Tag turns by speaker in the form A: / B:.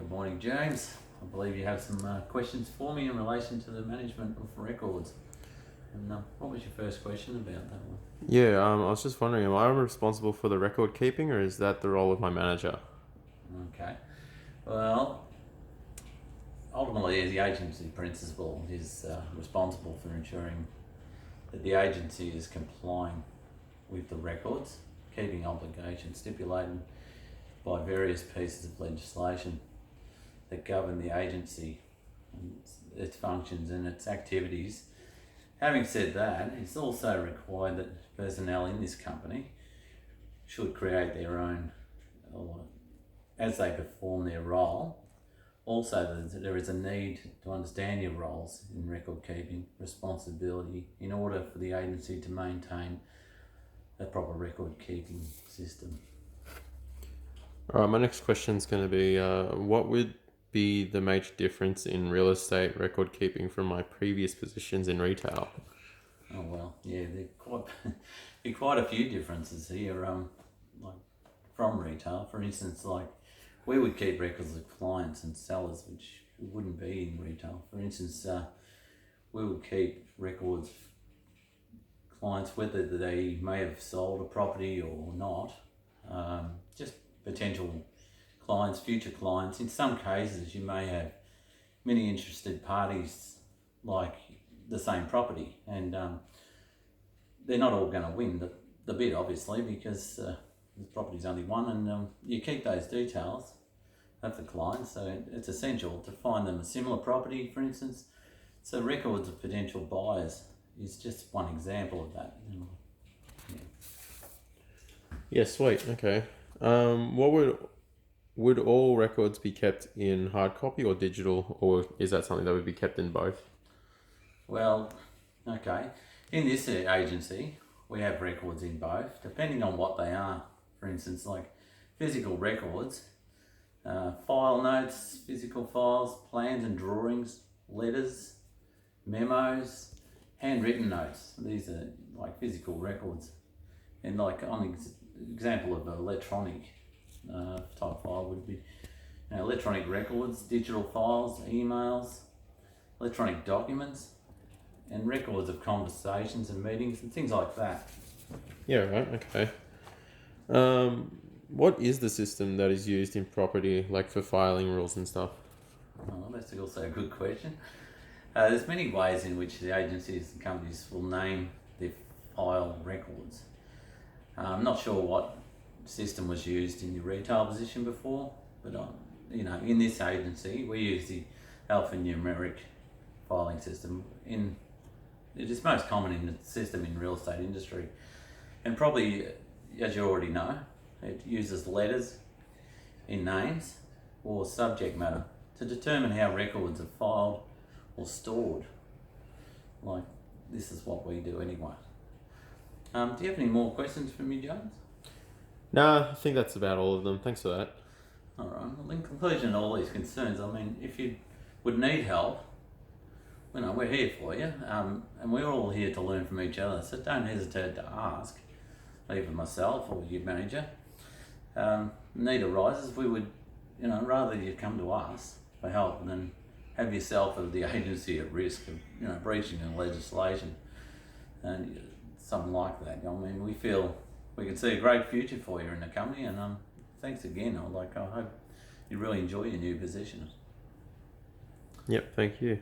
A: Good morning, James. I believe you have some questions for me in relation to the management of records. And what was your first question about that one?
B: Yeah, I was just wondering, am I responsible for the record keeping, or is that the role of my manager?
A: Okay. Well, ultimately, the agency principal is responsible for ensuring that the agency is complying with the records keeping obligations stipulated by various pieces of legislation that govern the agency and its functions and its activities. Having said that, it's also required that personnel in this company should create their own, or as they perform their role. Also, there is a need to understand your roles in record keeping responsibility in order for the agency to maintain a proper record keeping system.
B: All right, my next question is going to be, what would be the major difference in real estate record keeping from my previous positions in retail?
A: Oh well, yeah, there quite a few differences here. Like from retail, for instance, like we would keep records of clients and sellers, which wouldn't be in retail. For instance, we would keep records of clients whether they may have sold a property or not. Just potential clients, future clients. In some cases, you may have many interested parties like the same property, and they're not all going to win the bid, obviously, because the property's only one, and you keep those details of the client, so it's essential to find them a similar property, for instance. So records of potential buyers is just one example of that. Yeah.
B: Yeah, sweet. Okay. What would all records be kept in hard copy or digital, or is that something that would be kept in both?
A: Well, okay. In this agency, we have records in both, depending on what they are. For instance, like physical records, file notes, physical files, plans and drawings, letters, memos, handwritten notes. These are like physical records. And like on example of electronic type file would be electronic records, digital files, emails, electronic documents, and records of conversations and meetings and things like that.
B: Yeah, right. Okay. What is the system that is used in property, like for filing rules and stuff?
A: Oh, that's also a good question. There's many ways in which the agencies and companies will name their file records. I'm not sure what system was used in your retail position before, but in this agency we use the alphanumeric filing system. It is most common in the system in real estate industry, and probably, as you already know, it uses letters in names or subject matter to determine how records are filed or stored. Like this is what we do anyway. Do you have any more questions for me, James?
B: Nah, I think that's about all of them. Thanks for that.
A: All right. Well, in conclusion to all these concerns, I mean, if you would need help, we're here for you, and we're all here to learn from each other. So don't hesitate to ask, either myself or your manager. Need arises, we would, rather you come to us for help than have yourself or the agency at risk of, breaching the legislation and something like that. I mean, we feel we can see a great future for you in the company, and thanks again. I hope you really enjoy your new position.
B: Yep, thank you.